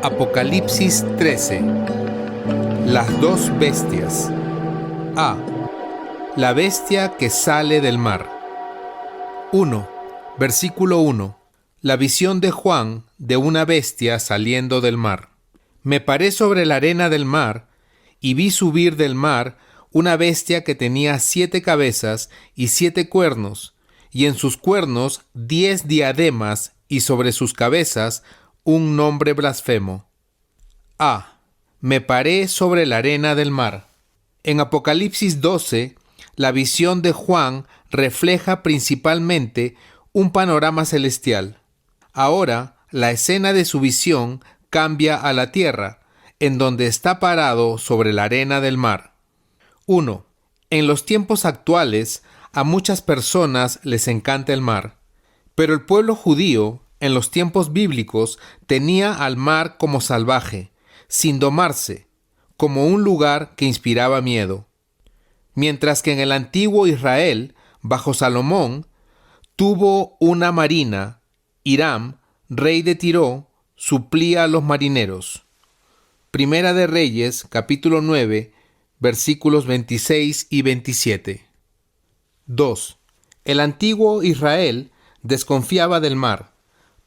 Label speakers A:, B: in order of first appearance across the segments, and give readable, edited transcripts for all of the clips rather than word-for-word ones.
A: Apocalipsis 13. Las dos bestias. A. La bestia que sale del mar. 1. Versículo 1. La visión de Juan de una bestia saliendo del mar. Me paré sobre la arena del mar, y vi subir del mar una bestia que tenía 7 cabezas y 7 cuernos, y en sus cuernos 10 diademas, y sobre sus cabezas un nombre blasfemo. A. Me paré sobre la arena del mar. En Apocalipsis 12, la visión de Juan refleja principalmente un panorama celestial. Ahora, la escena de su visión cambia a la tierra, en donde está parado sobre la arena del mar. 1. En los tiempos actuales, a muchas personas les encanta el mar, pero el pueblo judío, en los tiempos bíblicos, tenía al mar como salvaje, sin domarse, como un lugar que inspiraba miedo. Mientras que en el antiguo Israel, bajo Salomón, tuvo una marina, Hiram, rey de Tiro, suplía a los marineros. Primera de Reyes, capítulo 9, versículos 26 y 27. 2. El antiguo Israel desconfiaba del mar,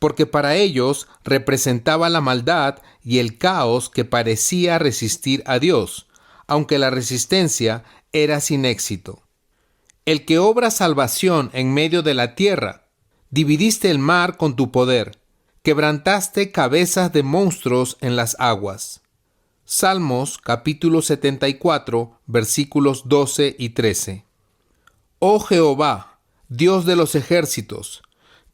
A: porque para ellos representaba la maldad y el caos que parecía resistir a Dios, aunque la resistencia era sin éxito. El que obra salvación en medio de la tierra, dividiste el mar con tu poder, quebrantaste cabezas de monstruos en las aguas. Salmos capítulo 74, versículos 12 y 13. Oh Jehová, Dios de los ejércitos,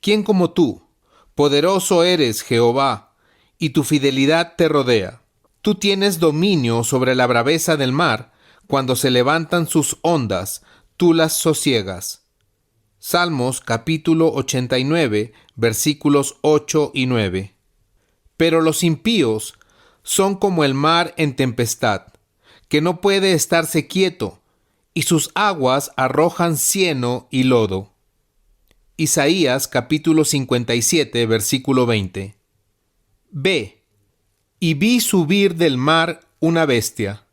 A: ¿quién como tú? Poderoso eres, Jehová, y tu fidelidad te rodea. Tú tienes dominio sobre la braveza del mar. Cuando se levantan sus ondas, tú las sosiegas. Salmos capítulo 89, versículos 8 y 9. Pero los impíos son como el mar en tempestad, que no puede estarse quieto, y sus aguas arrojan cieno y lodo. Isaías capítulo 57, versículo 20. B. Y vi subir del mar una bestia.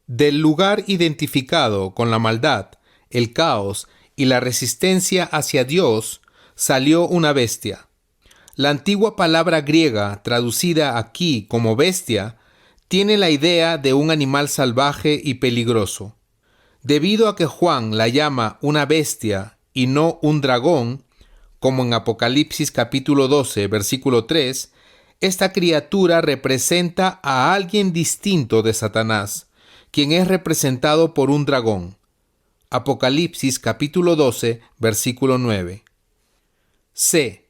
A: Del lugar identificado con la maldad, el caos y la resistencia hacia Dios, salió una bestia. La antigua palabra griega, traducida aquí como bestia, tiene la idea de un animal salvaje y peligroso. Debido a que Juan la llama una bestia y no un dragón, como en Apocalipsis capítulo 12, versículo 3, esta criatura representa a alguien distinto de Satanás, quien es representado por un dragón. Apocalipsis capítulo 12, versículo 9. C.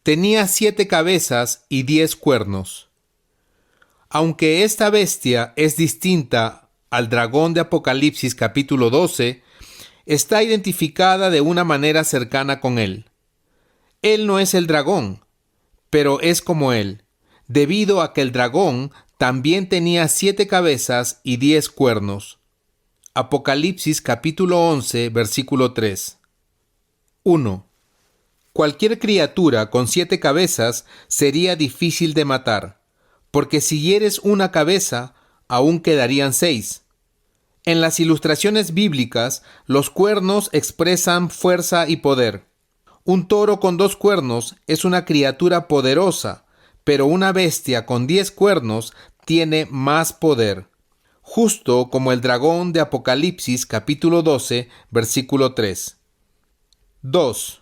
A: Tenía 7 cabezas y 10 cuernos. Aunque esta bestia es distinta al dragón de Apocalipsis capítulo 12, está identificada de una manera cercana con él. Él no es el dragón, pero es como él, debido a que el dragón también tenía 7 cabezas y 10 cuernos. Apocalipsis capítulo 11, versículo 3. 1. Cualquier criatura con 7 cabezas sería difícil de matar, porque si hieres una cabeza, aún quedarían 6. En las ilustraciones bíblicas, los cuernos expresan fuerza y poder. Un toro con 2 cuernos es una criatura poderosa, pero una bestia con 10 cuernos tiene más poder, justo como el dragón de Apocalipsis capítulo 12, versículo 3. 2.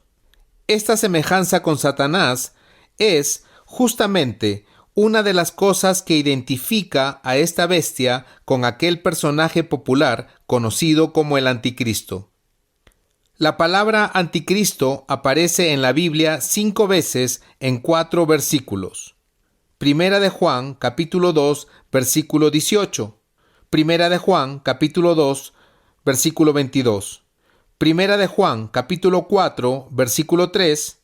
A: Esta semejanza con Satanás es justamente una de las cosas que identifica a esta bestia con aquel personaje popular conocido como el Anticristo. La palabra Anticristo aparece en la Biblia 5 veces en 4 versículos. Primera de Juan, capítulo 2, versículo 18. Primera de Juan, capítulo 2, versículo 22. Primera de Juan, capítulo 4, versículo 3.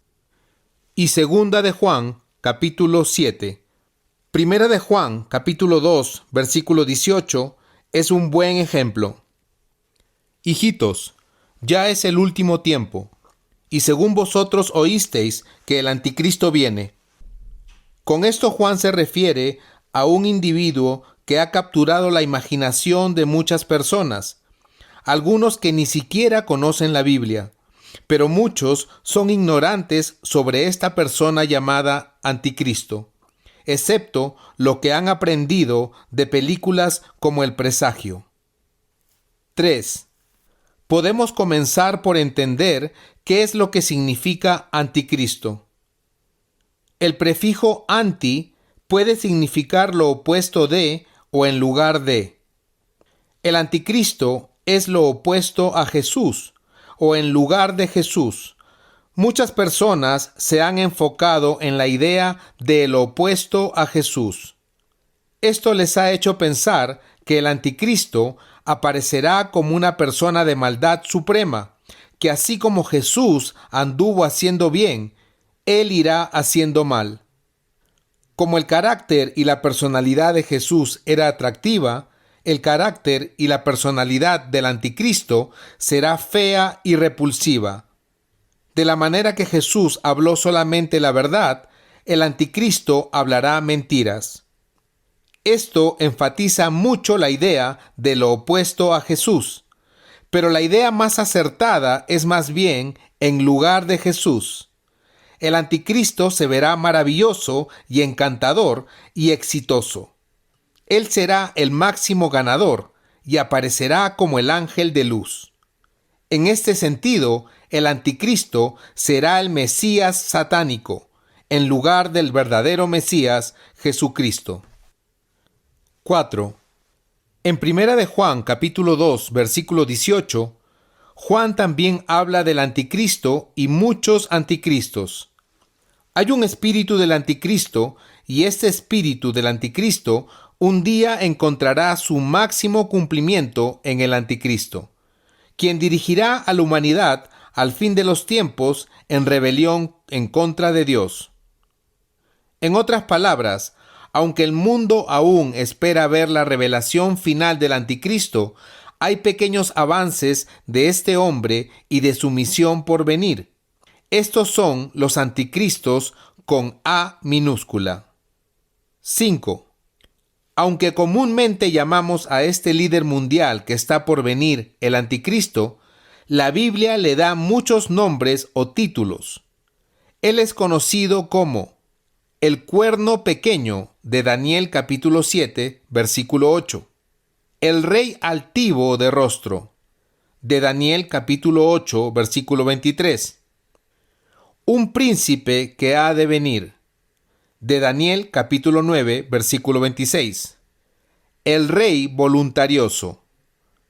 A: Y Segunda de Juan, capítulo 7. Primera de Juan, capítulo 2, versículo 18, es un buen ejemplo. Hijitos, ya es el último tiempo, y según vosotros oísteis que el Anticristo viene. Con esto Juan se refiere a un individuo que ha capturado la imaginación de muchas personas, algunos que ni siquiera conocen la Biblia, pero muchos son ignorantes sobre esta persona llamada Anticristo, excepto lo que han aprendido de películas como El Presagio. 3. Podemos comenzar por entender qué es lo que significa anticristo. El prefijo anti puede significar lo opuesto de o en lugar de. El anticristo es lo opuesto a Jesús o en lugar de Jesús. Muchas personas se han enfocado en la idea de lo opuesto a Jesús. Esto les ha hecho pensar que el anticristo aparecerá como una persona de maldad suprema, que así como Jesús anduvo haciendo bien, él irá haciendo mal. Como el carácter y la personalidad de Jesús era atractiva, el carácter y la personalidad del anticristo será fea y repulsiva. De la manera que Jesús habló solamente la verdad, el anticristo hablará mentiras. Esto enfatiza mucho la idea de lo opuesto a Jesús, pero la idea más acertada es más bien en lugar de Jesús. El anticristo se verá maravilloso y encantador y exitoso. Él será el máximo ganador y aparecerá como el ángel de luz. En este sentido, el anticristo será el Mesías satánico, en lugar del verdadero Mesías, Jesucristo. 4. En 1 de Juan, capítulo 2, versículo 18, Juan también habla del anticristo y muchos anticristos. Hay un espíritu del anticristo y este espíritu del anticristo un día encontrará su máximo cumplimiento en el anticristo, quien dirigirá a la humanidad al fin de los tiempos en rebelión en contra de Dios. En otras palabras, aunque el mundo aún espera ver la revelación final del anticristo, hay pequeños avances de este hombre y de su misión por venir. Estos son los anticristos con A minúscula. 5. Aunque comúnmente llamamos a este líder mundial que está por venir el anticristo, la Biblia le da muchos nombres o títulos. Él es conocido como el cuerno pequeño de Daniel capítulo 7, versículo 8. El rey altivo de rostro de Daniel capítulo 8, versículo 23. Un príncipe que ha de venir de Daniel capítulo 9, versículo 26. El rey voluntarioso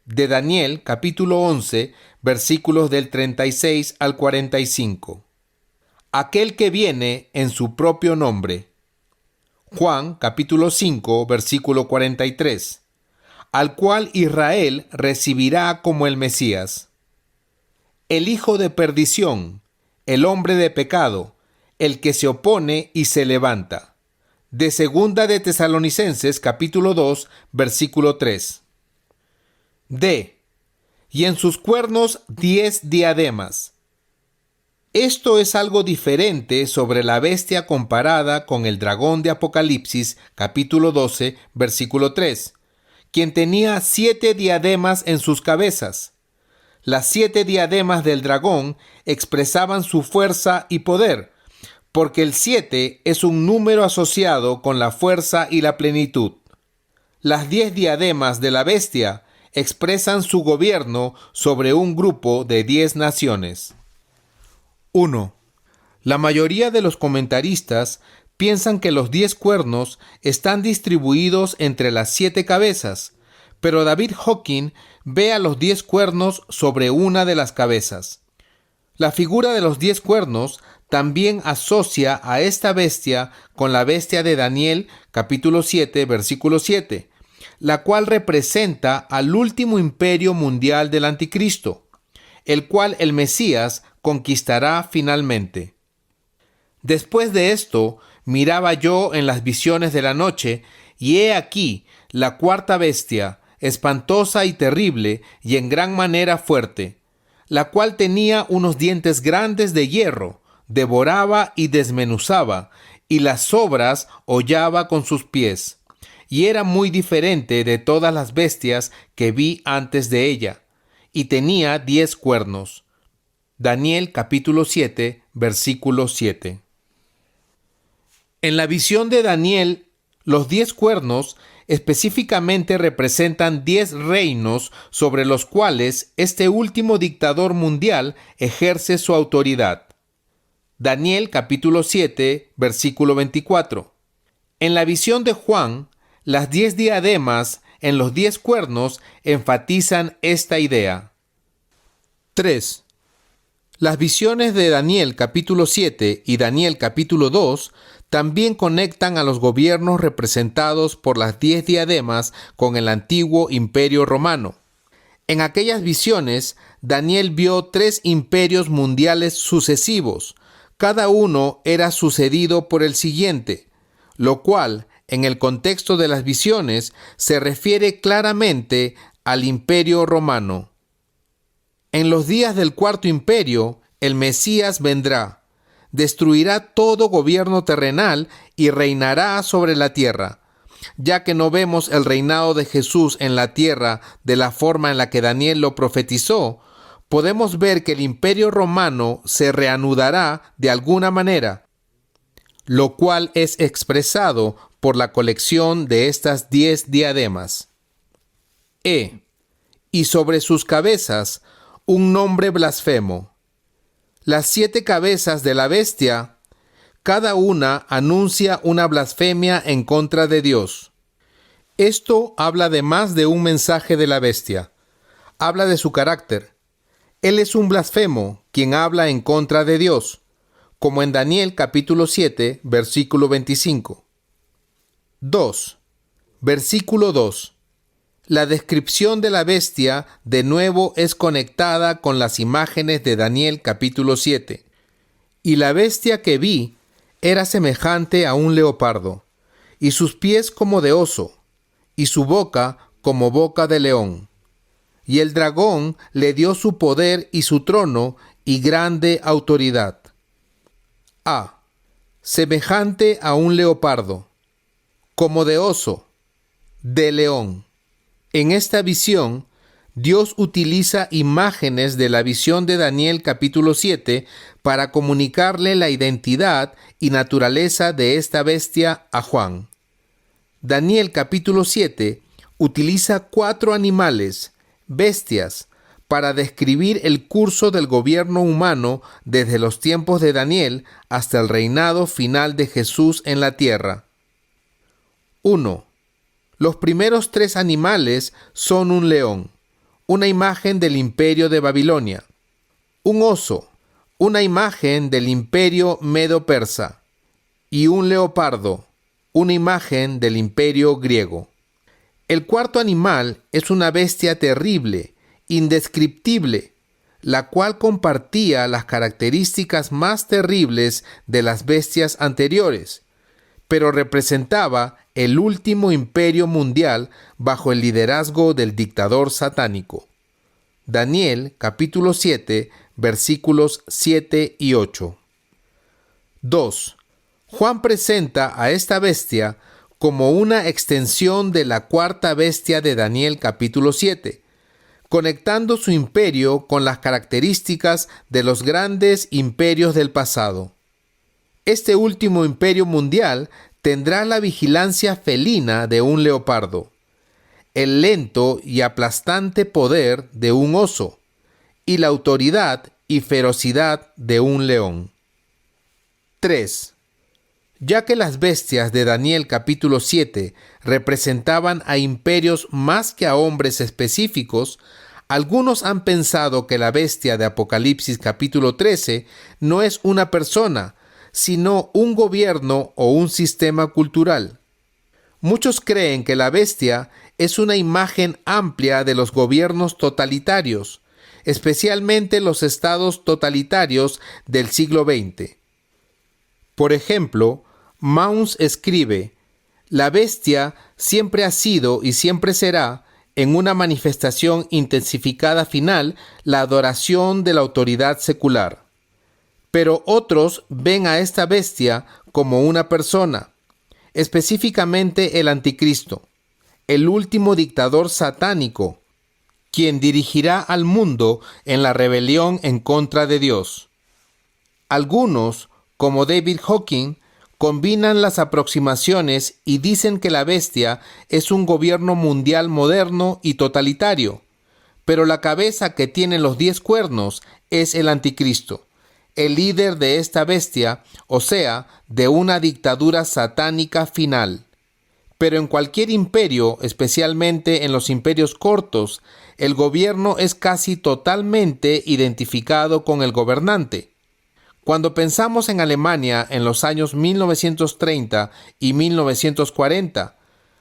A: de Daniel capítulo 11, versículos del 36 al 45. Aquel que viene en su propio nombre. Juan capítulo 5, versículo 43. Al cual Israel recibirá como el Mesías. El hijo de perdición, el hombre de pecado, el que se opone y se levanta. De Segunda de Tesalonicenses capítulo 2, versículo 3. D. Y en sus cuernos 10 diademas. Esto es algo diferente sobre la bestia comparada con el dragón de Apocalipsis capítulo 12, versículo 3, quien tenía 7 diademas en sus cabezas. Las 7 diademas del dragón expresaban su fuerza y poder, porque el 7 es un número asociado con la fuerza y la plenitud. Las 10 diademas de la bestia expresan su gobierno sobre un grupo de 10 naciones. 1. La mayoría de los comentaristas piensan que los 10 cuernos están distribuidos entre las 7 cabezas, pero David Hawking ve a los 10 cuernos sobre una de las cabezas. La figura de los 10 cuernos también asocia a esta bestia con la bestia de Daniel capítulo 7, versículo 7, la cual representa al último imperio mundial del anticristo, el cual el Mesías conquistará finalmente. Después de esto, miraba yo en las visiones de la noche, y he aquí la cuarta bestia, espantosa y terrible, y en gran manera fuerte, la cual tenía unos dientes grandes de hierro, devoraba y desmenuzaba, y las sobras hollaba con sus pies, y era muy diferente de todas las bestias que vi antes de ella, y tenía 10 cuernos. Daniel capítulo 7, versículo 7. En la visión de Daniel, los 10 cuernos específicamente representan 10 reinos sobre los cuales este último dictador mundial ejerce su autoridad. Daniel capítulo 7, versículo 24. En la visión de Juan, las 10 diademas en los 10 cuernos enfatizan esta idea. 3. Las visiones de Daniel capítulo 7 y Daniel capítulo 2 también conectan a los gobiernos representados por las 10 diademas con el antiguo imperio romano. En aquellas visiones, Daniel vio 3 imperios mundiales sucesivos. Cada uno era sucedido por el siguiente, lo cual, en el contexto de las visiones, se refiere claramente al imperio romano. En los días del cuarto imperio, el Mesías vendrá, destruirá todo gobierno terrenal y reinará sobre la tierra. Ya que no vemos el reinado de Jesús en la tierra de la forma en la que Daniel lo profetizó, podemos ver que el imperio romano se reanudará de alguna manera, lo cual es expresado por la colección de estas 10 diademas. Y sobre sus cabezas un nombre blasfemo. Las 7 cabezas de la bestia, cada una anuncia una blasfemia en contra de Dios. Esto habla de más de un mensaje de la bestia. Habla de su carácter. Él es un blasfemo, quien habla en contra de Dios, como en Daniel capítulo 7, versículo 25. 2. Versículo 2. La descripción de la bestia de nuevo es conectada con las imágenes de Daniel capítulo 7. Y la bestia que vi era semejante a un leopardo, y sus pies como de oso, y su boca como boca de león. Y el dragón le dio su poder y su trono y grande autoridad. Semejante a un leopardo, como de oso, de león. En esta visión, Dios utiliza imágenes de la visión de Daniel capítulo 7 para comunicarle la identidad y naturaleza de esta bestia a Juan. Daniel capítulo 7 utiliza 4 animales, bestias, para describir el curso del gobierno humano desde los tiempos de Daniel hasta el reinado final de Jesús en la tierra. 1. Los primeros 3 animales son un león, una imagen del imperio de Babilonia; un oso, una imagen del imperio medo-persa; y un leopardo, una imagen del imperio griego. El cuarto animal es una bestia terrible, indescriptible, la cual compartía las características más terribles de las bestias anteriores, pero representaba el último imperio mundial bajo el liderazgo del dictador satánico. Daniel capítulo 7, versículos 7 y 8. 2. Juan presenta a esta bestia como una extensión de la cuarta bestia de Daniel capítulo 7, conectando su imperio con las características de los grandes imperios del pasado. Este último imperio mundial tendrá la vigilancia felina de un leopardo, el lento y aplastante poder de un oso, y la autoridad y ferocidad de un león. 3. Ya que las bestias de Daniel capítulo 7 representaban a imperios más que a hombres específicos, algunos han pensado que la bestia de Apocalipsis capítulo 13 no es una persona, sino un gobierno o un sistema cultural. Muchos creen que la bestia es una imagen amplia de los gobiernos totalitarios, especialmente los estados totalitarios del siglo XX. Por ejemplo, Maus escribe: la bestia siempre ha sido y siempre será, en una manifestación intensificada final, la adoración de la autoridad secular. Pero otros ven a esta bestia como una persona, específicamente el anticristo, el último dictador satánico, quien dirigirá al mundo en la rebelión en contra de Dios. Algunos, como David Hawking, combinan las aproximaciones y dicen que la bestia es un gobierno mundial moderno y totalitario, pero la cabeza que tiene los 10 cuernos es el anticristo, el líder de esta bestia, o sea, de una dictadura satánica final. Pero en cualquier imperio, especialmente en los imperios cortos, el gobierno es casi totalmente identificado con el gobernante. Cuando pensamos en Alemania en los años 1930 y 1940,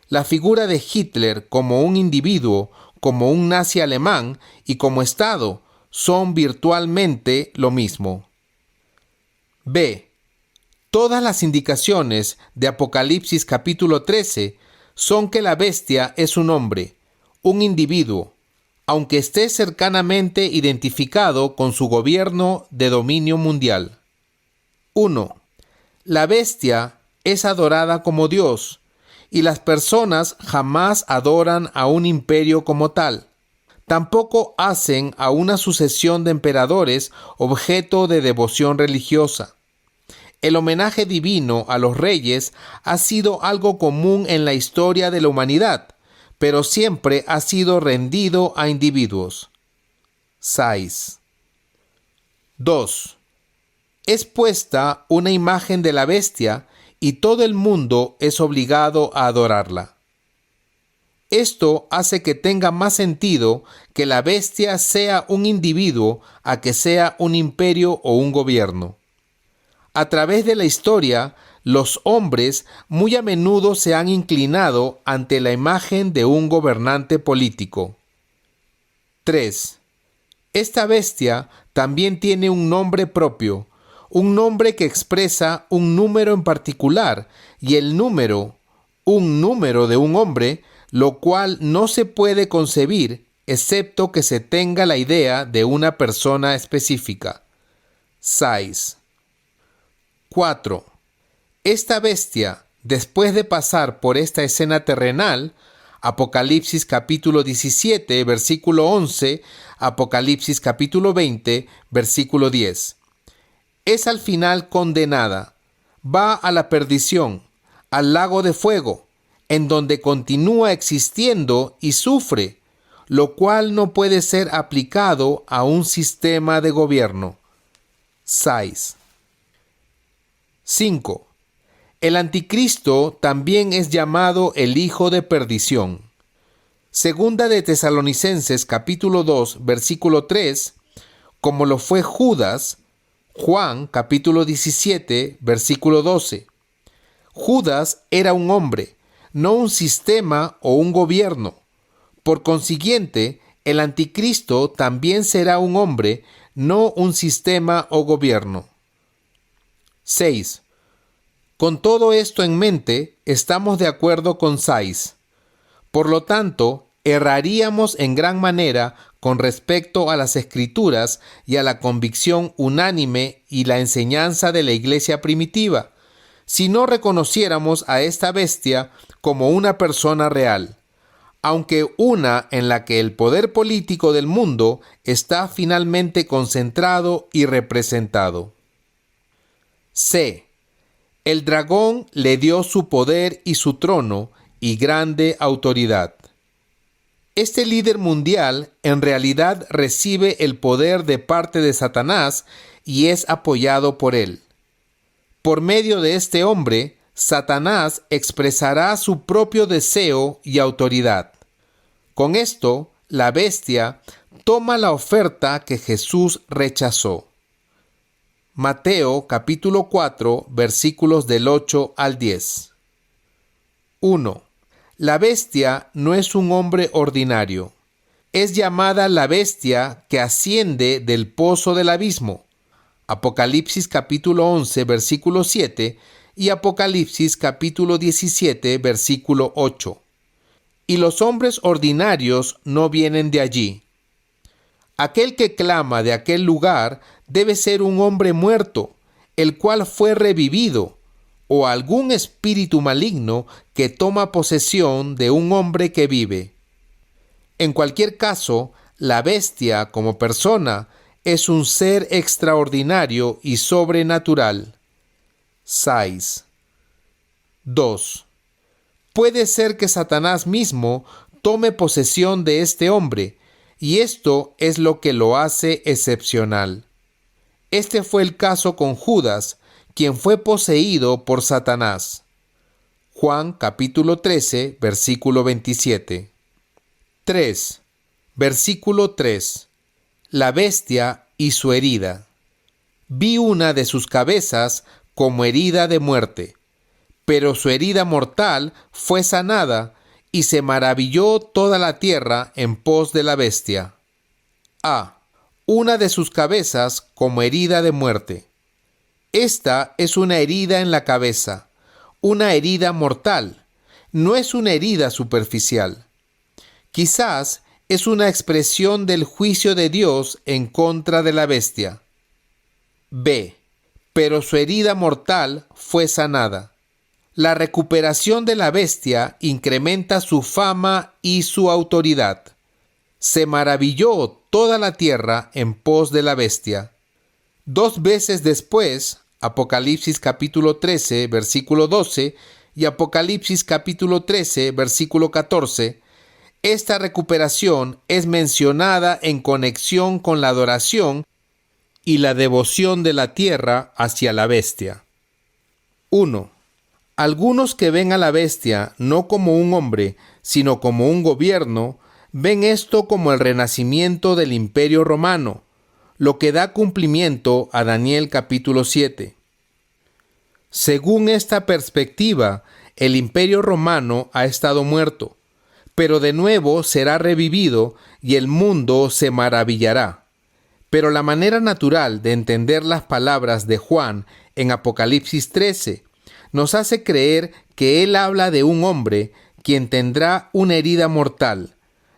A: la figura de Hitler como un individuo, como un nazi alemán y como Estado son virtualmente lo mismo. B. Todas las indicaciones de Apocalipsis capítulo 13 son que la bestia es un hombre, un individuo, aunque esté cercanamente identificado con su gobierno de dominio mundial. 1. La bestia es adorada como Dios, y las personas jamás adoran a un imperio como tal. Tampoco hacen a una sucesión de emperadores objeto de devoción religiosa. El homenaje divino a los reyes ha sido algo común en la historia de la humanidad, pero siempre ha sido rendido a individuos. 6. 2. Es puesta una imagen de la bestia y todo el mundo es obligado a adorarla. Esto hace que tenga más sentido que la bestia sea un individuo a que sea un imperio o un gobierno. A través de la historia, los hombres muy a menudo se han inclinado ante la imagen de un gobernante político. 3. Esta bestia también tiene un nombre propio, un nombre que expresa un número en particular, y el número, un número de un hombre, lo cual no se puede concebir excepto que se tenga la idea de una persona específica. 6. 4. Esta bestia, después de pasar por esta escena terrenal, Apocalipsis capítulo 17, versículo 11, Apocalipsis capítulo 20, versículo 10, es al final condenada, va a la perdición, al lago de fuego, en donde continúa existiendo y sufre, lo cual no puede ser aplicado a un sistema de gobierno. 6. 5. El anticristo también es llamado el hijo de perdición. Segunda de Tesalonicenses capítulo 2 versículo 3, como lo fue Judas. Juan capítulo 17 versículo 12. Judas era un hombre, no un sistema o un gobierno. Por consiguiente, el anticristo también será un hombre, no un sistema o gobierno. 6. Con todo esto en mente, estamos de acuerdo con Sais. Por lo tanto, erraríamos en gran manera con respecto a las Escrituras y a la convicción unánime y la enseñanza de la iglesia primitiva, si no reconociéramos a esta bestia como una persona real, aunque una en la que el poder político del mundo está finalmente concentrado y representado. C. El dragón le dio su poder y su trono y grande autoridad. Este líder mundial en realidad recibe el poder de parte de Satanás y es apoyado por él. Por medio de este hombre, Satanás expresará su propio deseo y autoridad. Con esto, la bestia toma la oferta que Jesús rechazó. Mateo capítulo 4 versículos del 8 al 10. 1. La bestia no es un hombre ordinario. Es llamada la bestia que asciende del pozo del abismo. Apocalipsis capítulo 11 versículo 7 y Apocalipsis capítulo 17 versículo 8. Y los hombres ordinarios no vienen de allí. Aquel que clama de aquel lugar debe ser un hombre muerto, el cual fue revivido, o algún espíritu maligno que toma posesión de un hombre que vive. En cualquier caso, la bestia como persona es un ser extraordinario y sobrenatural. 6. 2. Puede ser que Satanás mismo tome posesión de este hombre, y esto es lo que lo hace excepcional. Este fue el caso con Judas, quien fue poseído por Satanás. Juan capítulo 13, versículo 27. 3. Versículo 3. La bestia y su herida. Vi una de sus cabezas como herida de muerte, pero su herida mortal fue sanada, y se maravilló toda la tierra en pos de la bestia. A. Una de sus cabezas como herida de muerte. Esta es una herida en la cabeza, una herida mortal, no es una herida superficial. Quizás es una expresión del juicio de Dios en contra de la bestia. B. Pero su herida mortal fue sanada. La recuperación de la bestia incrementa su fama y su autoridad. Se maravilló toda la tierra en pos de la bestia. 2 veces después, Apocalipsis capítulo 13, versículo 12 y Apocalipsis capítulo 13, versículo 14, esta recuperación es mencionada en conexión con la adoración y la devoción de la tierra hacia la bestia. 1. Algunos que ven a la bestia no como un hombre, sino como un gobierno, ven esto como el renacimiento del Imperio Romano, lo que da cumplimiento a Daniel capítulo 7. Según esta perspectiva, el Imperio Romano ha estado muerto, pero de nuevo será revivido y el mundo se maravillará. Pero la manera natural de entender las palabras de Juan en Apocalipsis 13 nos hace creer que él habla de un hombre quien tendrá una herida mortal,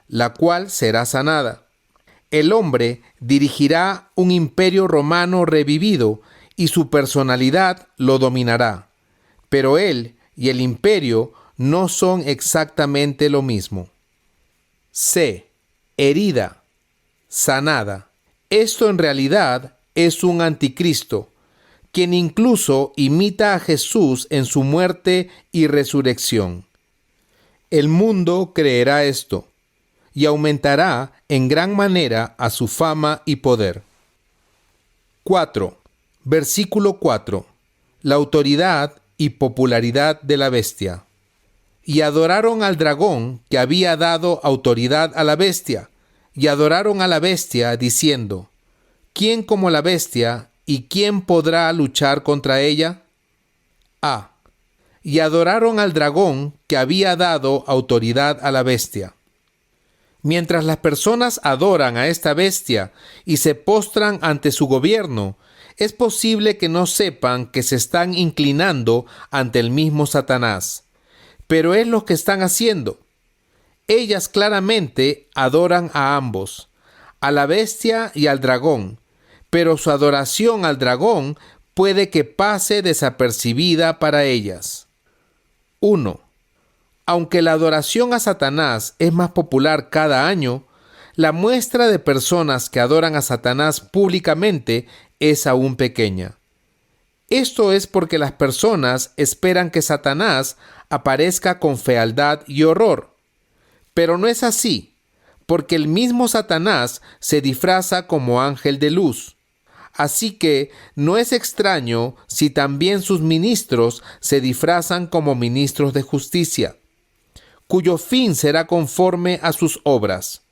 A: la cual será sanada. El hombre dirigirá un imperio romano revivido y su personalidad lo dominará. Pero él y el imperio no son exactamente lo mismo. C. Herida, sanada. Esto en realidad es un anticristo, quien incluso imita a Jesús en su muerte y resurrección. El mundo creerá esto y aumentará en gran manera a su fama y poder. 4. Versículo 4. La autoridad y popularidad de la bestia. Y adoraron al dragón que había dado autoridad a la bestia, y adoraron a la bestia diciendo: ¿Quién como la bestia y quién podrá luchar contra ella? A. Y adoraron al dragón que había dado autoridad a la bestia. Mientras las personas adoran a esta bestia y se postran ante su gobierno, es posible que no sepan que se están inclinando ante el mismo Satanás. Pero es lo que están haciendo. Ellas claramente adoran a ambos, a la bestia y al dragón, pero su adoración al dragón puede que pase desapercibida para ellas. 1. Aunque la adoración a Satanás es más popular cada año, la muestra de personas que adoran a Satanás públicamente es aún pequeña. Esto es porque las personas esperan que Satanás aparezca con fealdad y horror. Pero no es así, porque el mismo Satanás se disfraza como ángel de luz. Así que no es extraño si también sus ministros se disfrazan como ministros de justicia, cuyo fin será conforme a sus obras.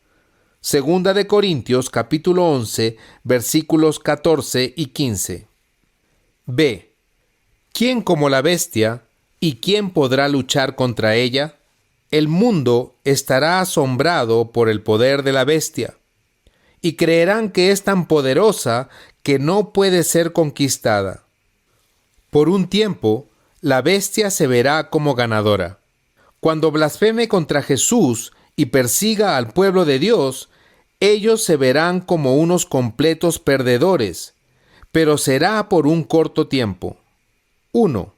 A: Segunda de Corintios capítulo 11, versículos 14 y 15. B. ¿Quién como la bestia y quién podrá luchar contra ella? El mundo estará asombrado por el poder de la bestia, y creerán que es tan poderosa que no puede ser conquistada. Por un tiempo, la bestia se verá como ganadora. Cuando blasfeme contra Jesús y persiga al pueblo de Dios, ellos se verán como unos completos perdedores, pero será por un corto tiempo. 1.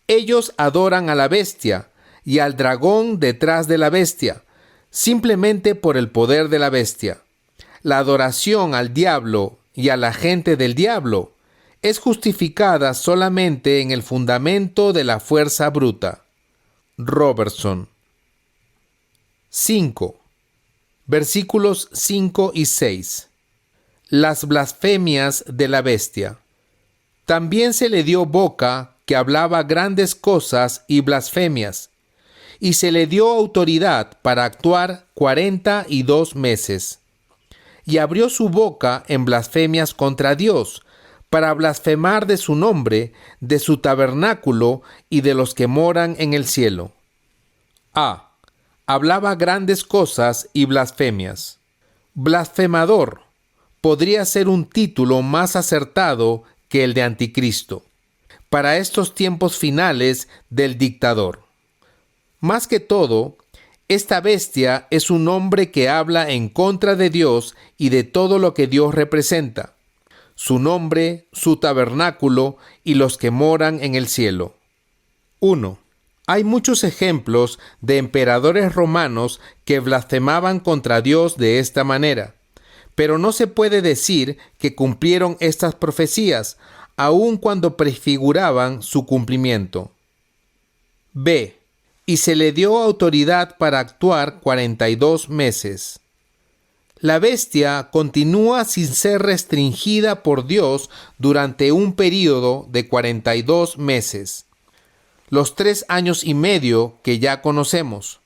A: Ellos adoran a la bestia y al dragón detrás de la bestia, simplemente por el poder de la bestia. La adoración al diablo y a la gente del diablo es justificada solamente en el fundamento de la fuerza bruta. Robertson. 5. Versículos 5 y 6. Las blasfemias de la bestia. También se le dio boca que hablaba grandes cosas y blasfemias, y se le dio autoridad para actuar 42 meses. Y abrió su boca en blasfemias contra Dios, para blasfemar de su nombre, de su tabernáculo y de los que moran en el cielo. A. Hablaba grandes cosas y blasfemias. Blasfemador podría ser un título más acertado que el de anticristo para estos tiempos finales del dictador. Más que todo, esta bestia es un hombre que habla en contra de Dios y de todo lo que Dios representa, su nombre, su tabernáculo y los que moran en el cielo. 1. Hay muchos ejemplos de emperadores romanos que blasfemaban contra Dios de esta manera, pero no se puede decir que cumplieron estas profecías, aun cuando prefiguraban su cumplimiento. B. Y se le dio autoridad para actuar 42 meses. La bestia continúa sin ser restringida por Dios durante un período de 42 meses. Los 3 años y medio que ya conocemos.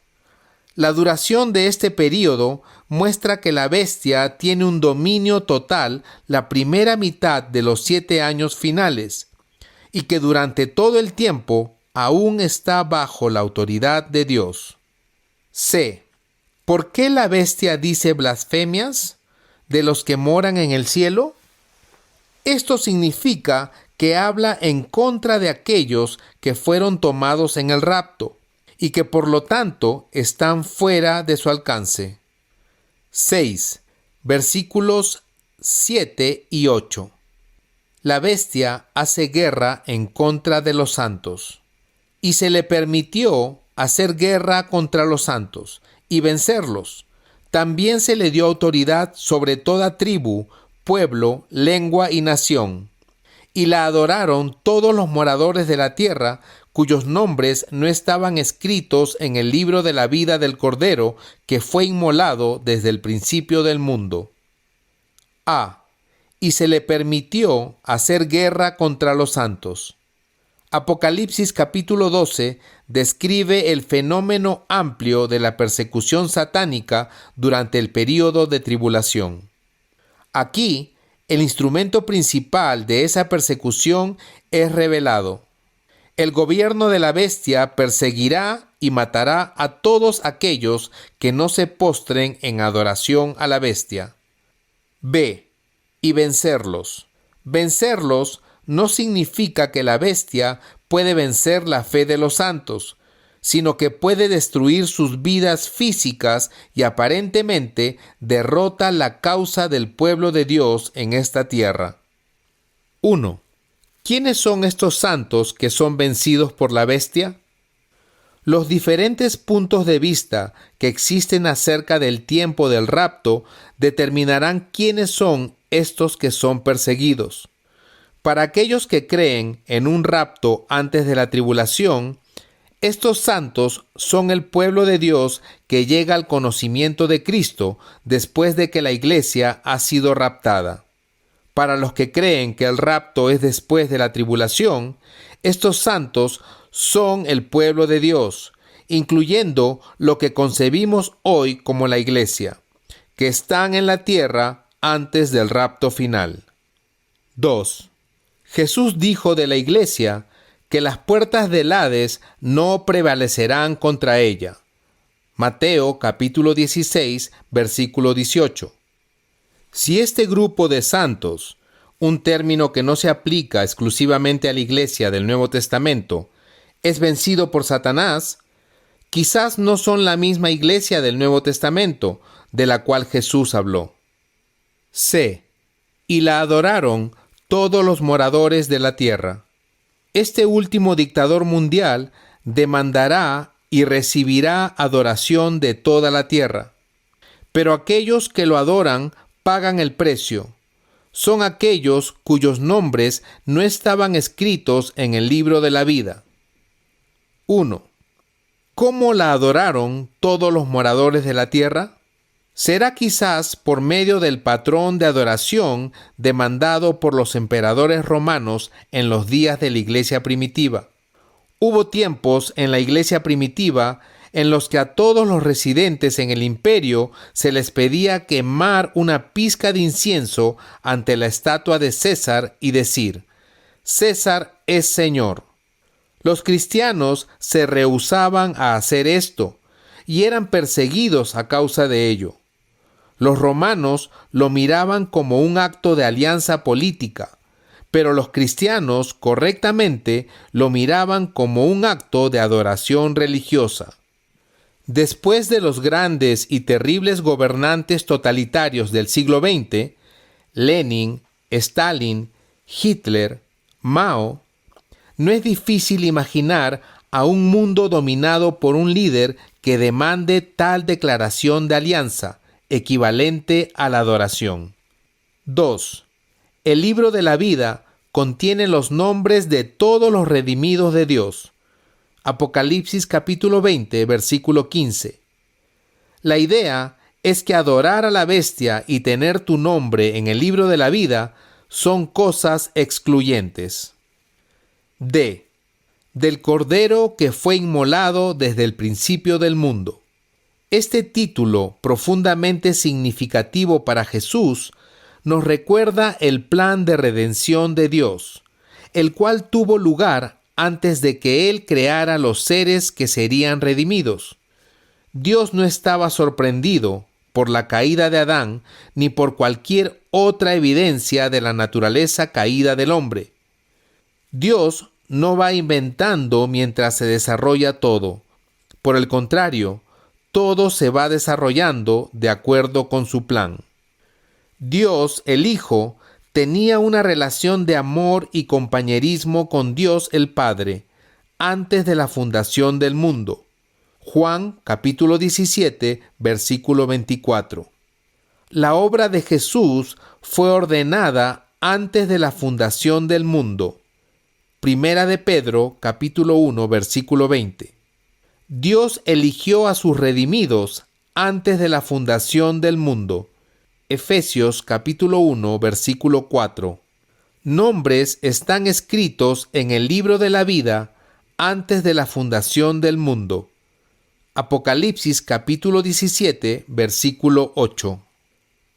A: La duración de este período muestra que la bestia tiene un dominio total la primera mitad de los 7 años finales, y que durante todo el tiempo aún está bajo la autoridad de Dios. C. ¿Por qué la bestia dice blasfemias de los que moran en el cielo? Esto significa que habla en contra de aquellos que fueron tomados en el rapto y que por lo tanto están fuera de su alcance. 6. Versículos 7 y 8. La bestia hace guerra en contra de los santos. Y se le permitió hacer guerra contra los santos y vencerlos. También se le dio autoridad sobre toda tribu, pueblo, lengua y nación. Y la adoraron todos los moradores de la tierra, cuyos nombres no estaban escritos en el libro de la vida del Cordero, que fue inmolado desde el principio del mundo. A. Y se le permitió hacer guerra contra los santos. Apocalipsis capítulo 12 describe el fenómeno amplio de la persecución satánica durante el período de tribulación. Aquí, el instrumento principal de esa persecución es revelado. El gobierno de la bestia perseguirá y matará a todos aquellos que no se postren en adoración a la bestia. B. Y vencerlos. Vencerlos no significa que la bestia puede vencer la fe de los santos, sino que puede destruir sus vidas físicas y aparentemente derrota la causa del pueblo de Dios en esta tierra. 1. ¿Quiénes son estos santos que son vencidos por la bestia? Los diferentes puntos de vista que existen acerca del tiempo del rapto determinarán quiénes son estos que son perseguidos. Para aquellos que creen en un rapto antes de la tribulación, estos santos son el pueblo de Dios que llega al conocimiento de Cristo después de que la iglesia ha sido raptada. Para los que creen que el rapto es después de la tribulación, estos santos son el pueblo de Dios, incluyendo lo que concebimos hoy como la iglesia, que están en la tierra antes del rapto final. 2. Jesús dijo de la iglesia que las puertas del Hades no prevalecerán contra ella. Mateo capítulo 16, versículo 18. Si este grupo de santos, un término que no se aplica exclusivamente a la iglesia del Nuevo Testamento, es vencido por Satanás, quizás no son la misma iglesia del Nuevo Testamento de la cual Jesús habló. C. Y la adoraron todos los moradores de la tierra. Este último dictador mundial demandará y recibirá adoración de toda la tierra. Pero aquellos que lo adoran pagan el precio. Son aquellos cuyos nombres no estaban escritos en el libro de la vida. 1. ¿Cómo la adoraron todos los moradores de la tierra? Será quizás por medio del patrón de adoración demandado por los emperadores romanos en los días de la iglesia primitiva. Hubo tiempos en la iglesia primitiva en los que a todos los residentes en el imperio se les pedía quemar una pizca de incienso ante la estatua de César y decir: César es Señor. Los cristianos se rehusaban a hacer esto y eran perseguidos a causa de ello. Los romanos lo miraban como un acto de alianza política, pero los cristianos correctamente lo miraban como un acto de adoración religiosa. Después de los grandes y terribles gobernantes totalitarios del siglo XX, Lenin, Stalin, Hitler, Mao, no es difícil imaginar a un mundo dominado por un líder que demande tal declaración de alianza, equivalente a la adoración. 2. El libro de la vida contiene los nombres de todos los redimidos de Dios. Apocalipsis capítulo 20, versículo 15. La idea es que adorar a la bestia y tener tu nombre en el libro de la vida son cosas excluyentes. D. Del Cordero que fue inmolado desde el principio del mundo. Este título, profundamente significativo para Jesús, nos recuerda el plan de redención de Dios, el cual tuvo lugar antes de que Él creara los seres que serían redimidos. Dios no estaba sorprendido por la caída de Adán ni por cualquier otra evidencia de la naturaleza caída del hombre. Dios no va inventando mientras se desarrolla todo. Por el contrario, todo se va desarrollando de acuerdo con su plan. Dios, el Hijo, tenía una relación de amor y compañerismo con Dios el Padre antes de la fundación del mundo. Juan capítulo 17, versículo 24. La obra de Jesús fue ordenada antes de la fundación del mundo. Primera de Pedro capítulo 1, versículo 20. Dios eligió a sus redimidos antes de la fundación del mundo. Efesios capítulo 1, versículo 4. Nombres están escritos en el libro de la vida antes de la fundación del mundo. Apocalipsis capítulo 17, versículo 8.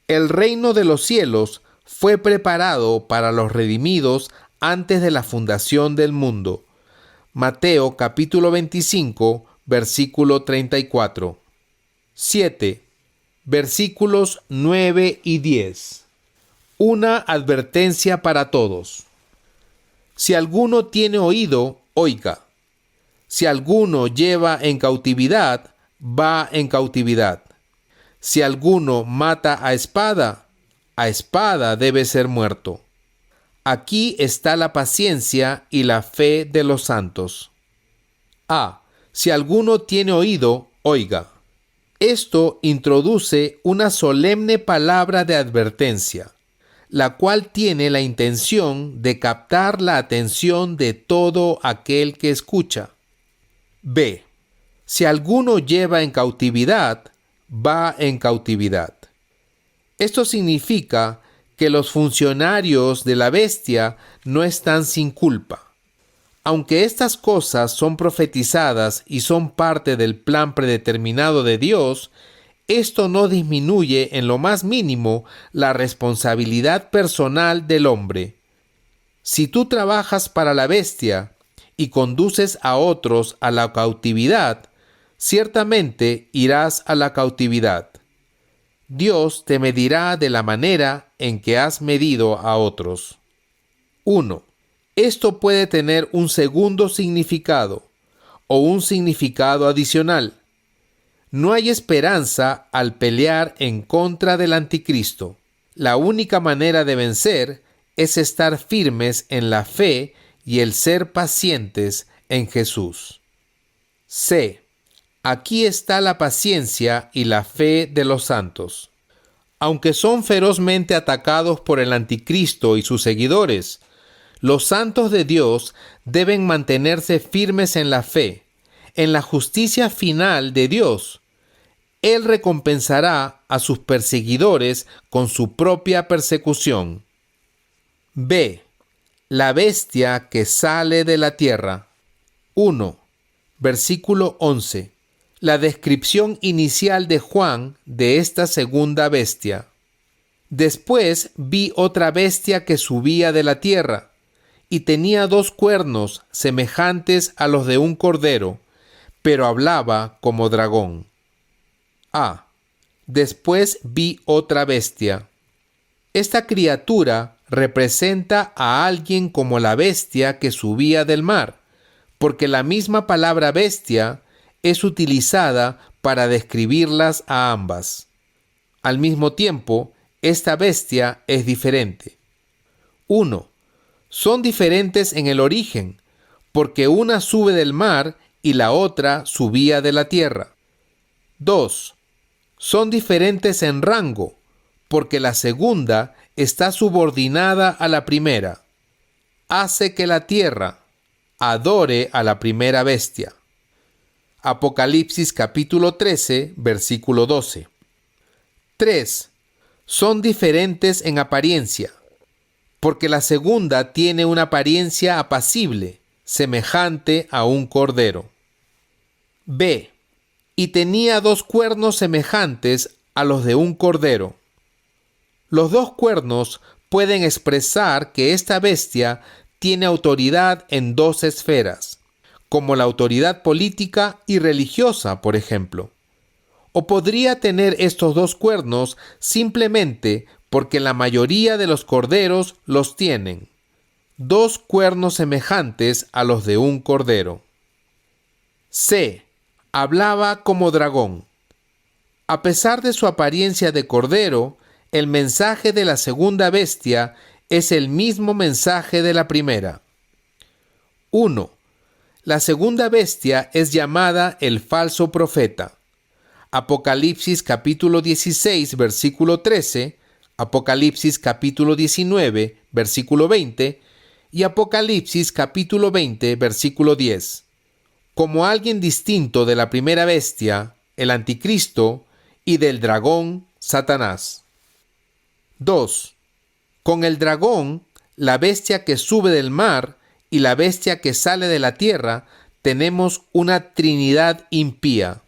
A: El reino de los cielos fue preparado para los redimidos antes de la fundación del mundo. Mateo capítulo 25, versículo 34. 7. Versículos 9 y 10. Una advertencia para todos. Si alguno tiene oído, oiga. Si alguno lleva en cautividad, va en cautividad. Si alguno mata a espada debe ser muerto. Aquí está la paciencia y la fe de los santos. A. Si alguno tiene oído, oiga. Esto introduce una solemne palabra de advertencia, la cual tiene la intención de captar la atención de todo aquel que escucha. B. Si alguno lleva en cautividad, va en cautividad. Esto significa que los funcionarios de la bestia no están sin culpa. Aunque estas cosas son profetizadas y son parte del plan predeterminado de Dios, esto no disminuye en lo más mínimo la responsabilidad personal del hombre. Si tú trabajas para la bestia y conduces a otros a la cautividad, ciertamente irás a la cautividad. Dios te medirá de la manera en que has medido a otros. 1. Esto puede tener un segundo significado o un significado adicional. No hay esperanza al pelear en contra del anticristo. La única manera de vencer es estar firmes en la fe y el ser pacientes en Jesús. C. Aquí está la paciencia y la fe de los santos. Aunque son ferozmente atacados por el anticristo y sus seguidores, los santos de Dios deben mantenerse firmes en la fe, en la justicia final de Dios. Él recompensará a sus perseguidores con su propia persecución. B. La bestia que sale de la tierra. 1. Versículo 11. La descripción inicial de Juan de esta segunda bestia. Después vi otra bestia que subía de la tierra, y tenía 2 cuernos semejantes a los de un cordero, pero hablaba como dragón. A. Después vi otra bestia. Esta criatura representa a alguien como la bestia que subía del mar, porque la misma palabra bestia es utilizada para describirlas a ambas. Al mismo tiempo, esta bestia es diferente. 1. Son diferentes en el origen, porque una sube del mar y la otra subía de la tierra. 2. Son diferentes en rango, porque la segunda está subordinada a la primera. Hace que la tierra adore a la primera bestia. Apocalipsis capítulo 13, versículo 12. 3. Son diferentes en apariencia, porque la segunda tiene una apariencia apacible, semejante a un cordero. B. Y tenía 2 cuernos semejantes a los de un cordero. Los 2 cuernos pueden expresar que esta bestia tiene autoridad en 2 esferas, como la autoridad política y religiosa, por ejemplo. O podría tener estos 2 cuernos simplemente porque la mayoría de los corderos los tienen. 2 cuernos semejantes a los de un cordero. C. Hablaba como dragón. A pesar de su apariencia de cordero, el mensaje de la segunda bestia es el mismo mensaje de la primera. 1. La segunda bestia es llamada el falso profeta. Apocalipsis capítulo 16, versículo 13, Apocalipsis capítulo 19, versículo 20 y Apocalipsis capítulo 20, versículo 10. Como alguien distinto de la primera bestia, el anticristo, y del dragón, Satanás. 2. Con el dragón, la bestia que sube del mar y la bestia que sale de la tierra, tenemos una trinidad impía.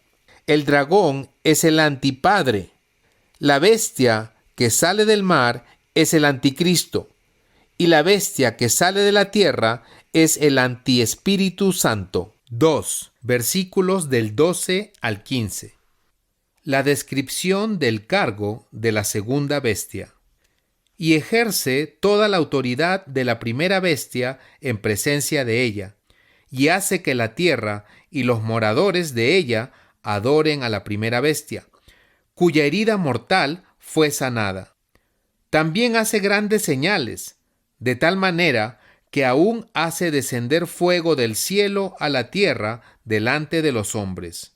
A: El dragón es el antipadre. La bestia que sale del mar es el anticristo. Y la bestia que sale de la tierra es el antiespíritu santo. 2. Versículos del 12 al 15. La descripción del cargo de la segunda bestia. Y ejerce toda la autoridad de la primera bestia en presencia de ella, y hace que la tierra y los moradores de ella adoren a la primera bestia, cuya herida mortal fue sanada. También hace grandes señales, de tal manera que aún hace descender fuego del cielo a la tierra delante de los hombres,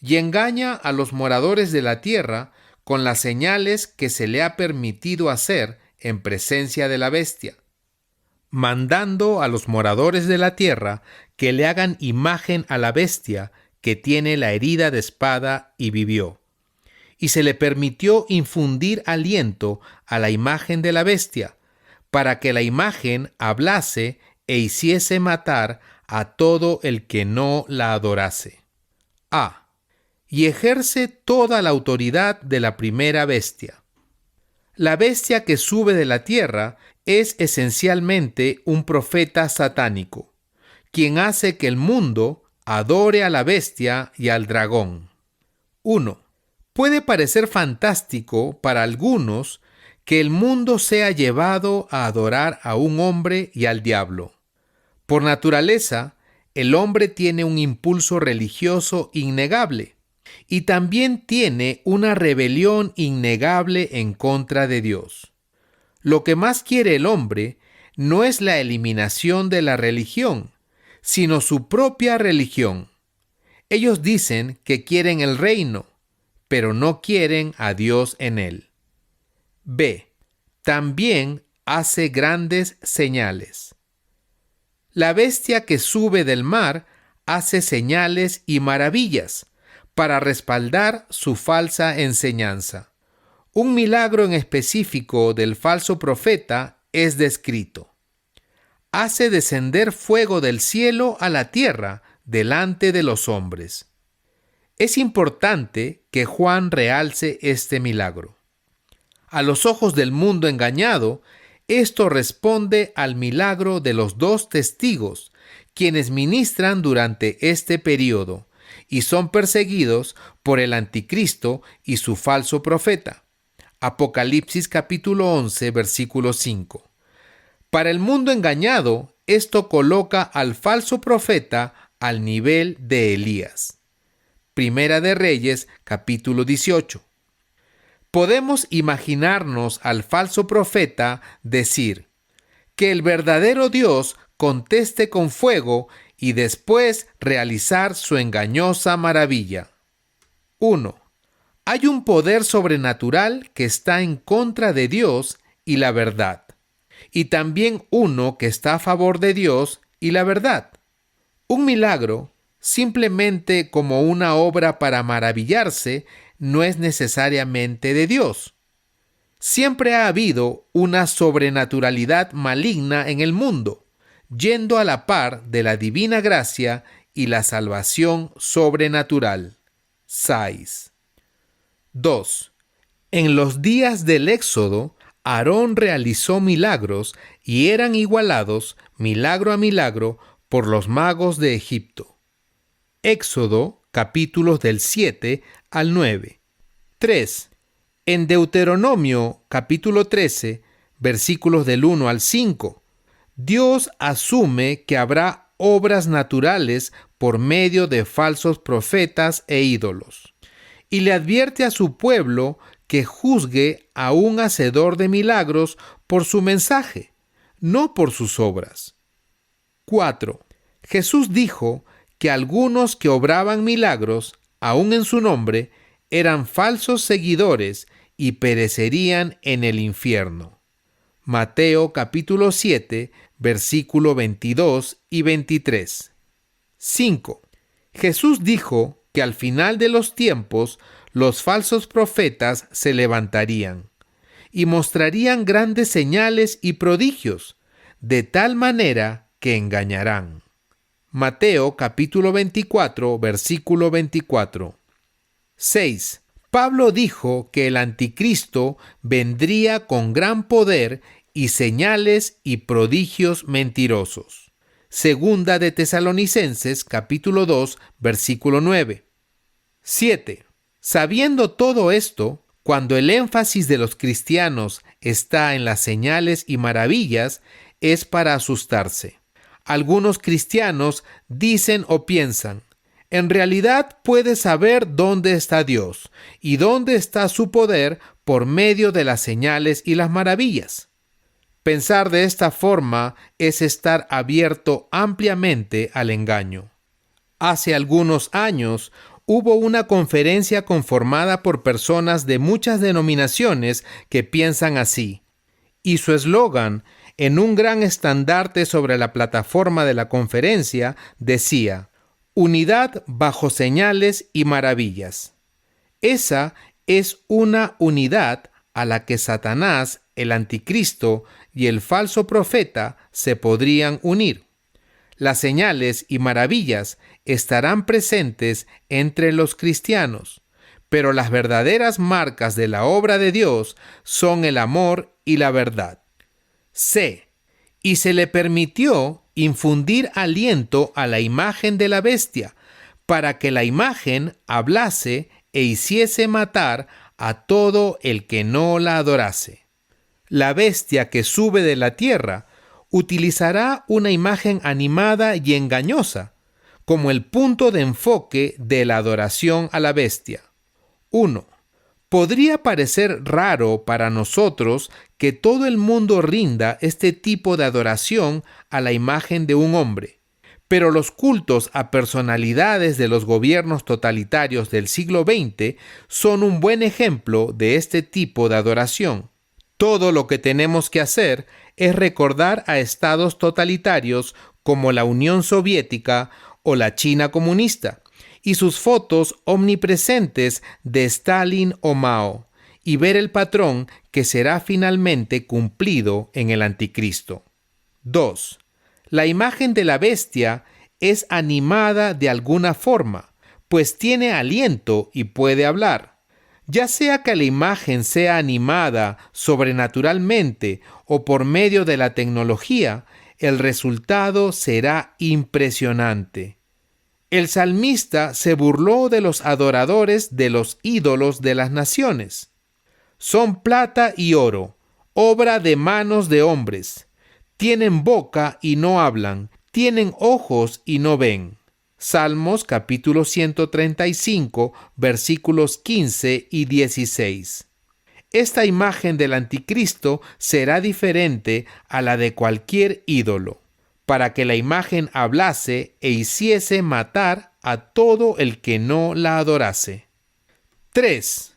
A: y engaña a los moradores de la tierra con las señales que se le ha permitido hacer en presencia de la bestia, mandando a los moradores de la tierra que le hagan imagen a la bestia que tiene la herida de espada y vivió. Y se le permitió infundir aliento a la imagen de la bestia, para que la imagen hablase e hiciese matar a todo el que no la adorase. A. Y ejerce toda la autoridad de la primera bestia. La bestia que sube de la tierra es esencialmente un profeta satánico, quien hace que el mundo adore a la bestia y al dragón. 1. Puede parecer fantástico para algunos que el mundo sea llevado a adorar a un hombre y al diablo. Por naturaleza, el hombre tiene un impulso religioso innegable, y también tiene una rebelión innegable en contra de Dios. Lo que más quiere el hombre no es la eliminación de la religión, sino su propia religión. Ellos dicen que quieren el reino, pero no quieren a Dios en él. B. También hace grandes señales. La bestia que sube del mar hace señales y maravillas para respaldar su falsa enseñanza. Un milagro en específico del falso profeta es descrito. Hace descender fuego del cielo a la tierra delante de los hombres. Es importante que Juan realce este milagro. A los ojos del mundo engañado, esto responde al milagro de los 2 testigos, quienes ministran durante este período y son perseguidos por el anticristo y su falso profeta. Apocalipsis capítulo 11, versículo 5. Para el mundo engañado, esto coloca al falso profeta al nivel de Elías. Primera de Reyes, capítulo 18. Podemos imaginarnos al falso profeta decir: que el verdadero Dios conteste con fuego y después realizar su engañosa maravilla. 1. Hay un poder sobrenatural que está en contra de Dios y la verdad, y también uno que está a favor de Dios y la verdad. Un milagro, simplemente como una obra para maravillarse, no es necesariamente de Dios. Siempre ha habido una sobrenaturalidad maligna en el mundo, yendo a la par de la divina gracia y la salvación sobrenatural. 6. 2. En los días del Éxodo, Aarón realizó milagros y eran igualados, milagro a milagro, por los magos de Egipto. Éxodo, capítulos del 7 al 9. 3. En Deuteronomio, capítulo 13, versículos del 1 al 5, Dios asume que habrá obras naturales por medio de falsos profetas e ídolos, y le advierte a su pueblo que juzgue a un hacedor de milagros por su mensaje, no por sus obras. 4. Jesús dijo que algunos que obraban milagros, aun en su nombre, eran falsos seguidores y perecerían en el infierno. Mateo capítulo 7, versículo 22 y 23. 5. Jesús dijo que al final de los tiempos los falsos profetas se levantarían y mostrarían grandes señales y prodigios, de tal manera que engañarán. Mateo capítulo 24, versículo 24. 6. Pablo dijo que el anticristo vendría con gran poder y señales y prodigios mentirosos. Segunda de Tesalonicenses capítulo 2, versículo 9. 7. Sabiendo todo esto, cuando el énfasis de los cristianos está en las señales y maravillas, es para asustarse. Algunos cristianos dicen o piensan: en realidad puedes saber dónde está Dios y dónde está su poder por medio de las señales y las maravillas. Pensar de esta forma es estar abierto ampliamente al engaño. Hace algunos años hubo una conferencia conformada por personas de muchas denominaciones que piensan así, y su eslogan, en un gran estandarte sobre la plataforma de la conferencia, decía: unidad bajo señales y maravillas. Esa es una unidad a la que Satanás, el anticristo y el falso profeta se podrían unir. Las señales y maravillas estarán presentes entre los cristianos, pero las verdaderas marcas de la obra de Dios son el amor y la verdad. C. Y se le permitió infundir aliento a la imagen de la bestia, para que la imagen hablase e hiciese matar a todo el que no la adorase. La bestia que sube de la tierra utilizará una imagen animada y engañosa, como el punto de enfoque de la adoración a la bestia. 1. Podría parecer raro para nosotros que todo el mundo rinda este tipo de adoración a la imagen de un hombre, pero los cultos a personalidades de los gobiernos totalitarios del siglo XX son un buen ejemplo de este tipo de adoración. Todo lo que tenemos que hacer es recordar a estados totalitarios como la Unión Soviética o la China comunista, y sus fotos omnipresentes de Stalin o Mao, y ver el patrón que será finalmente cumplido en el Anticristo. 2. La imagen de la bestia es animada de alguna forma, pues tiene aliento y puede hablar. Ya sea que la imagen sea animada sobrenaturalmente o por medio de la tecnología, el resultado será impresionante. El salmista se burló de los adoradores de los ídolos de las naciones. Son plata y oro, obra de manos de hombres. Tienen boca y no hablan, tienen ojos y no ven. Salmos capítulo 135, versículos 15 y 16. Esta imagen del anticristo será diferente a la de cualquier ídolo, para que la imagen hablase e hiciese matar a todo el que no la adorase. 3.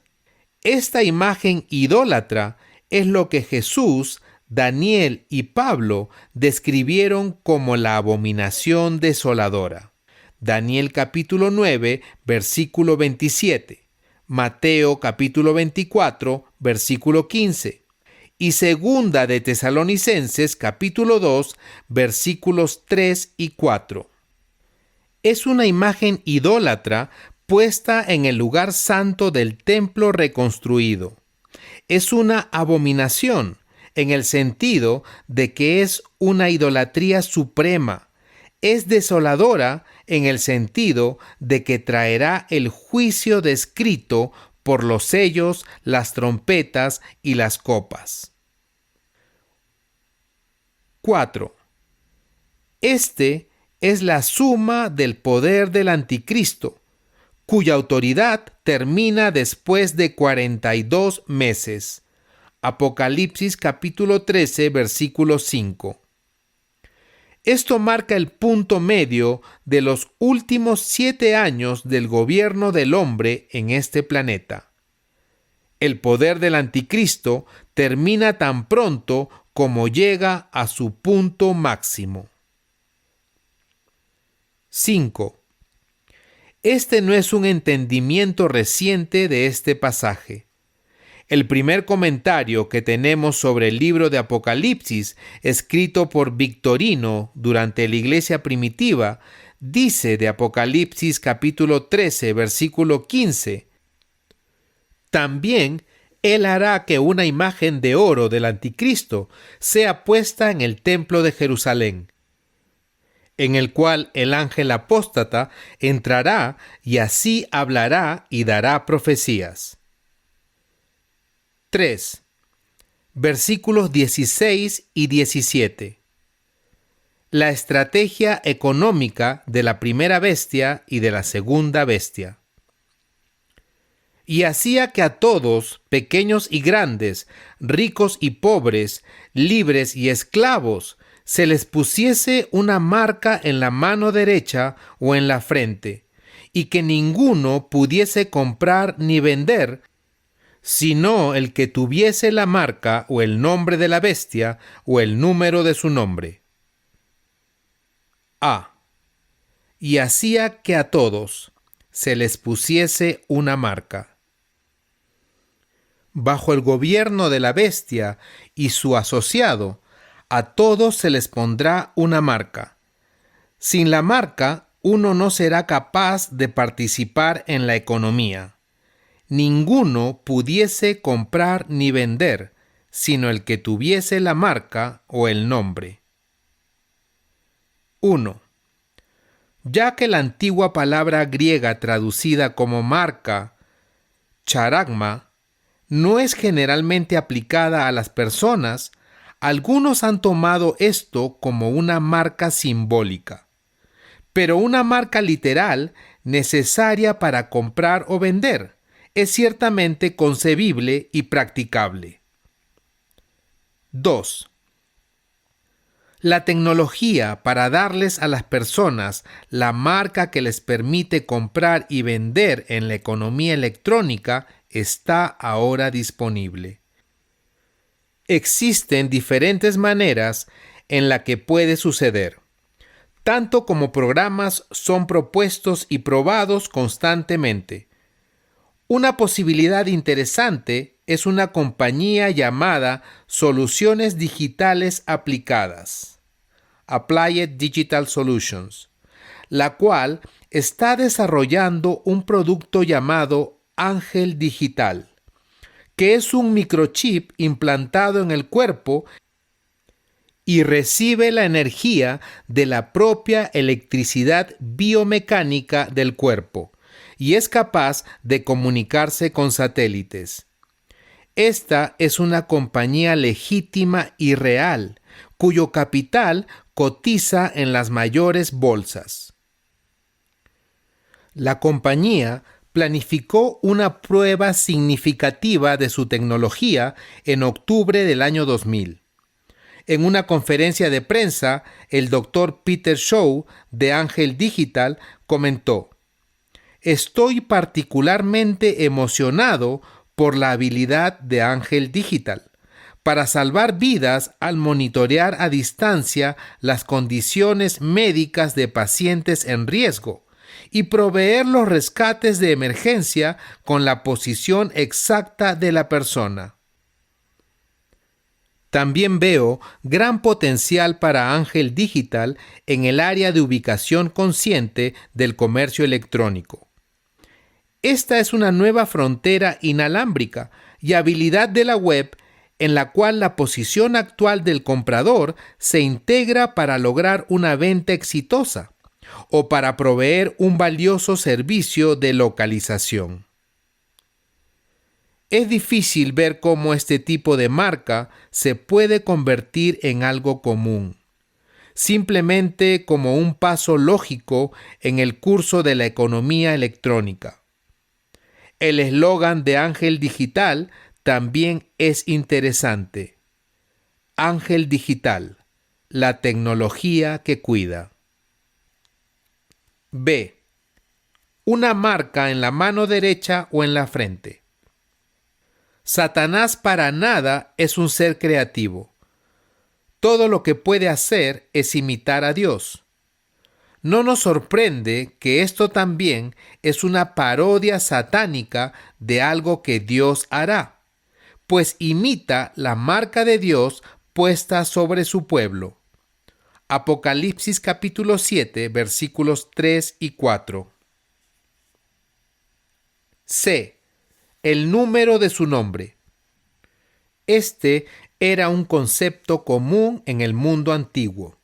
A: Esta imagen idólatra es lo que Jesús, Daniel y Pablo describieron como la abominación desoladora. Daniel capítulo 9, versículo 27. Mateo capítulo 24, versículo 15. Y segunda de Tesalonicenses capítulo 2, versículos 3 y 4. Es una imagen idólatra puesta en el lugar santo del templo reconstruido. Es una abominación en el sentido de que es una idolatría suprema. Es desoladora en el sentido de que traerá el juicio descrito por los sellos, las trompetas y las copas. 4. Este es la suma del poder del anticristo, cuya autoridad termina después de 42 meses. Apocalipsis capítulo 13, versículo 5. Esto marca el punto medio de los últimos 7 años del gobierno del hombre en este planeta. El poder del anticristo termina tan pronto como llega a su punto máximo. 5. Este no es un entendimiento reciente de este pasaje. El primer comentario que tenemos sobre el libro de Apocalipsis, escrito por Victorino durante la iglesia primitiva, dice de Apocalipsis capítulo 13, versículo 15: También Él hará que una imagen de oro del anticristo sea puesta en el templo de Jerusalén, en el cual el ángel apóstata entrará y así hablará y dará profecías. 3. Versículos 16 y 17. La estrategia económica de la primera bestia y de la segunda bestia. Y hacía que a todos, pequeños y grandes, ricos y pobres, libres y esclavos, se les pusiese una marca en la mano derecha o en la frente, y que ninguno pudiese comprar ni vender, sino el que tuviese la marca o el nombre de la bestia o el número de su nombre. A. Y hacía que a todos se les pusiese una marca. Bajo el gobierno de la bestia y su asociado, a todos se les pondrá una marca. Sin la marca, uno no será capaz de participar en la economía. Ninguno pudiese comprar ni vender, sino el que tuviese la marca o el nombre. 1. Ya que la antigua palabra griega traducida como marca, charagma, no es generalmente aplicada a las personas, algunos han tomado esto como una marca simbólica. pero una marca literal necesaria para comprar o vender es ciertamente concebible y practicable. 2. La tecnología para darles a las personas la marca que les permite comprar y vender en la economía electrónica está ahora disponible. Existen diferentes maneras en la que puede suceder, tanto como programas son propuestos y probados constantemente. Una posibilidad interesante es una compañía llamada Soluciones Digitales Aplicadas, Applied Digital Solutions, la cual está desarrollando un producto llamado Ángel Digital, que es un microchip implantado en el cuerpo y recibe la energía de la propia electricidad biomecánica del cuerpo y es capaz de comunicarse con satélites. Esta es una compañía legítima y real, cuyo capital cotiza en las mayores bolsas. La compañía planificó una prueba significativa de su tecnología en octubre del año 2000. En una conferencia de prensa, el Dr. Peter Shaw de Ángel Digital comentó: "Estoy particularmente emocionado por la habilidad de Ángel Digital para salvar vidas al monitorear a distancia las condiciones médicas de pacientes en riesgo y proveer los rescates de emergencia con la posición exacta de la persona. También veo gran potencial para Ángel Digital en el área de ubicación consciente del comercio electrónico. Esta es una nueva frontera inalámbrica y habilidad de la web en la cual la posición actual del comprador se integra para lograr una venta exitosa o para proveer un valioso servicio de localización. Es difícil ver cómo este tipo de marca se puede convertir en algo común, simplemente como un paso lógico en el curso de la economía electrónica. El eslogan de Ángel Digital también es interesante. Ángel Digital, la tecnología que cuida. B. Una marca en la mano derecha o en la frente. Satanás para nada es un ser creativo. Todo lo que puede hacer es imitar a Dios. No nos sorprende que esto también es una parodia satánica de algo que Dios hará, pues imita la marca de Dios puesta sobre su pueblo. Apocalipsis capítulo 7, versículos 3 y 4. C. El número de su nombre. Este era un concepto común en el mundo antiguo.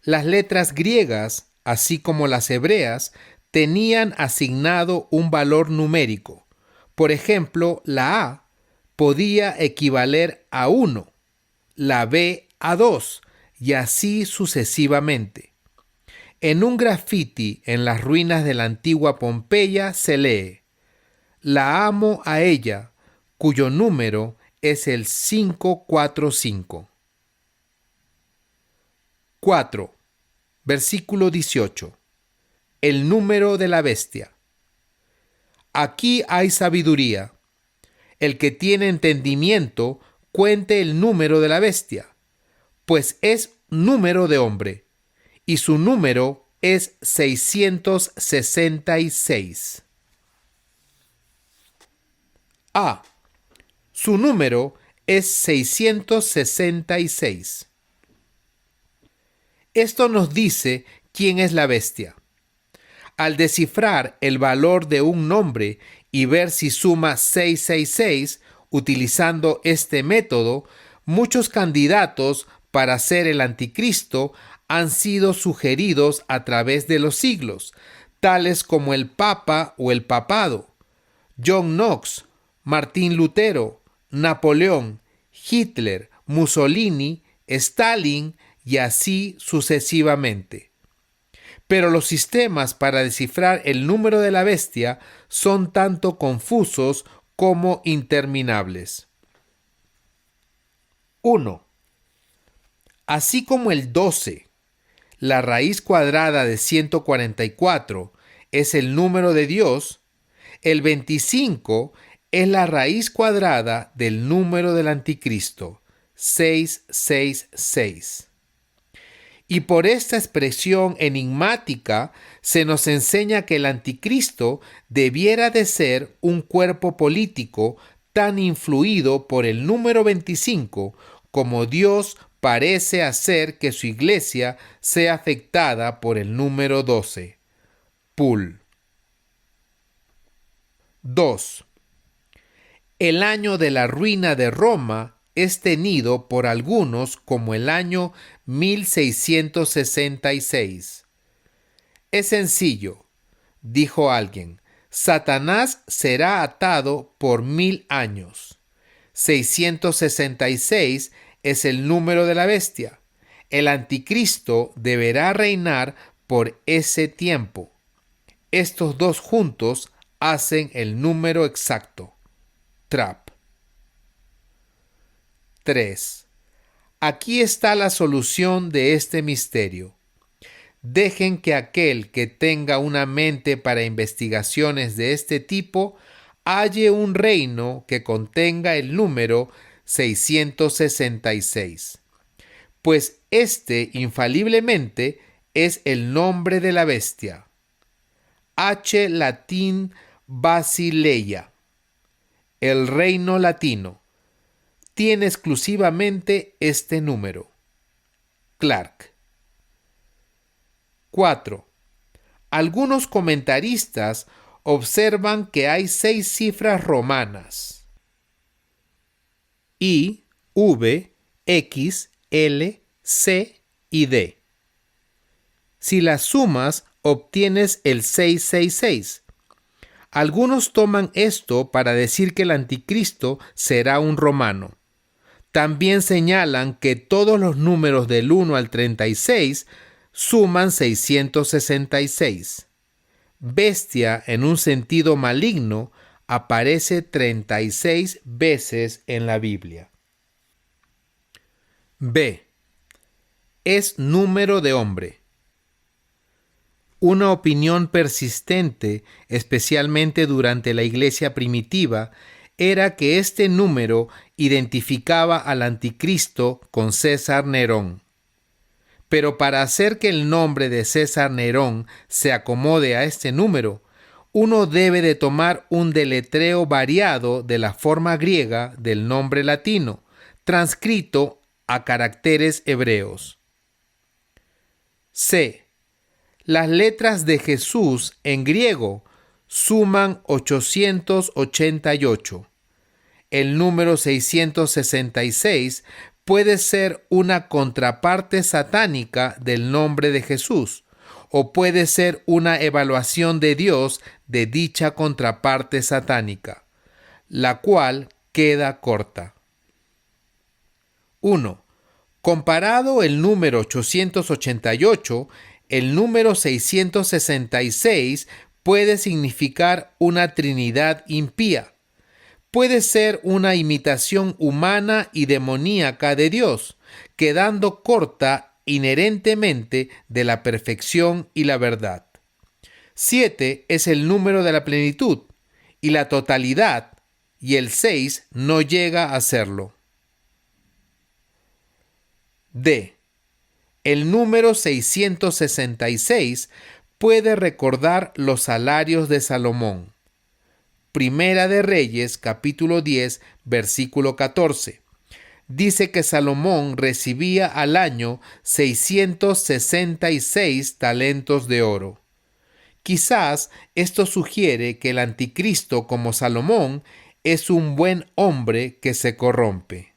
A: Las letras griegas, así como las hebreas, tenían asignado un valor numérico. Por ejemplo, la A podía equivaler a 1, la B a 2, y así sucesivamente. En un grafiti en las ruinas de la antigua Pompeya se lee: "La amo a ella, cuyo número es el 545". 4. Versículo 18. El número de la bestia. Aquí hay sabiduría. El que tiene entendimiento, cuente el número de la bestia, pues es número de hombre, y su número es 666. A. Su número es 666. Esto nos dice quién es la bestia. Al descifrar el valor de un nombre y ver si suma 666, utilizando este método, muchos candidatos para ser el anticristo han sido sugeridos a través de los siglos, tales como el Papa o el Papado, John Knox, Martín Lutero, Napoleón, Hitler, Mussolini, Stalin y así sucesivamente. pero los sistemas para descifrar el número de la bestia son tanto confusos como interminables. 1. Así como el 12, la raíz cuadrada de 144, es el número de Dios, el 25 es la raíz cuadrada del número del anticristo, 666. Y por esta expresión enigmática se nos enseña que el anticristo debiera de ser un cuerpo político tan influido por el número 25 como Dios parece hacer que su iglesia sea afectada por el número 12. Poole. 2. El año de la ruina de Roma es tenido por algunos como el año 1666. Es sencillo, dijo alguien. Satanás será atado por 1000 años. 666 es el número de la bestia. El anticristo deberá reinar por ese tiempo. Estos dos juntos hacen el número exacto. Trapp. 3. Aquí está la solución de este misterio. Dejen que aquel que tenga una mente para investigaciones de este tipo halle un reino que contenga el número 666, pues este infaliblemente es el nombre de la bestia. H. latín Basileia. El reino latino tiene exclusivamente este número. Clark. 4. Algunos comentaristas observan que hay 6 cifras romanas: I, V, X, L, C y D. Si las sumas, obtienes el 666. Algunos toman esto para decir que el anticristo será un romano. También señalan que todos los números del 1 al 36 suman 666. Bestia, en un sentido maligno, aparece 36 veces en la Biblia. B. Es número de hombre. Una opinión persistente, especialmente durante la iglesia primitiva, era que este número identificaba al anticristo con César Nerón. Pero para hacer que el nombre de César Nerón se acomode a este número, uno debe de tomar un deletreo variado de la forma griega del nombre latino, transcrito a caracteres hebreos. C. Las letras de Jesús en griego suman 888. El número 666 puede ser una contraparte satánica del nombre de Jesús, o puede ser una evaluación de Dios de dicha contraparte satánica, la cual queda corta. 1. Comparado el número 888, el número 666 puede significar una trinidad impía. Puede ser una imitación humana y demoníaca de Dios, quedando corta inherentemente de la perfección y la verdad. 7 es el número de la plenitud y la totalidad, y el 6 no llega a serlo. D. El número 666 puede recordar los salarios de Salomón. Primera de Reyes, capítulo 10, versículo 14. Dice que Salomón recibía al año 666 talentos de oro. Quizás esto sugiere que el anticristo, como Salomón, es un buen hombre que se corrompe.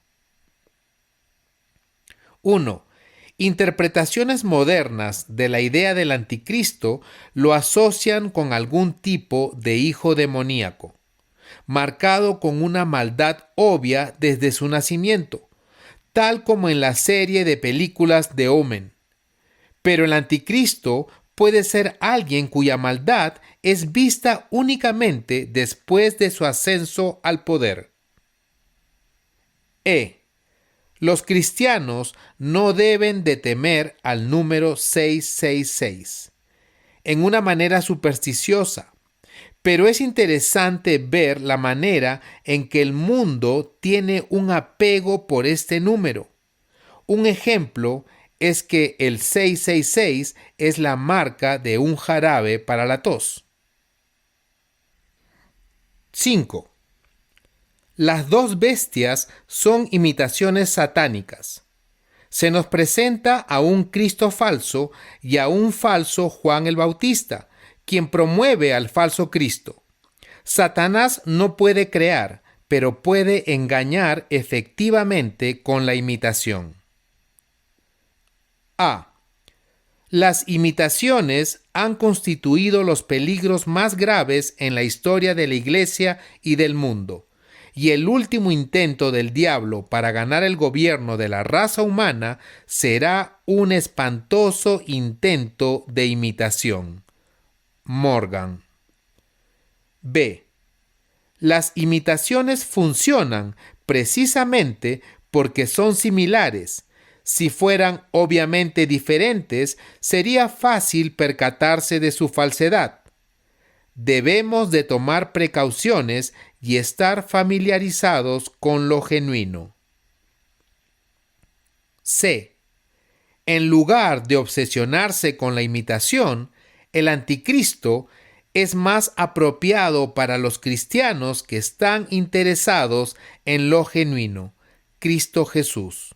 A: 1. Interpretaciones modernas de la idea del anticristo lo asocian con algún tipo de hijo demoníaco, marcado con una maldad obvia desde su nacimiento, tal como en la serie de películas de Omen. Pero el anticristo puede ser alguien cuya maldad es vista únicamente después de su ascenso al poder. Los cristianos no deben de temer al número 666 en una manera supersticiosa, pero es interesante ver la manera en que el mundo tiene un apego por este número. Un ejemplo es que el 666 es la marca de un jarabe para la tos. 5. Las dos bestias son imitaciones satánicas. Se nos presenta a un Cristo falso y a un falso Juan el Bautista, quien promueve al falso Cristo. Satanás no puede crear, pero puede engañar efectivamente con la imitación. Las imitaciones han constituido los peligros más graves en la historia de la Iglesia y del mundo, y el último intento del diablo para ganar el gobierno de la raza humana será un espantoso intento de imitación. Morgan. Las imitaciones funcionan precisamente porque son similares. Si fueran obviamente diferentes, sería fácil percatarse de su falsedad. Debemos de tomar precauciones y estar familiarizados con lo genuino. En lugar de obsesionarse con la imitación, el anticristo es más apropiado para los cristianos que están interesados en lo genuino, Cristo Jesús.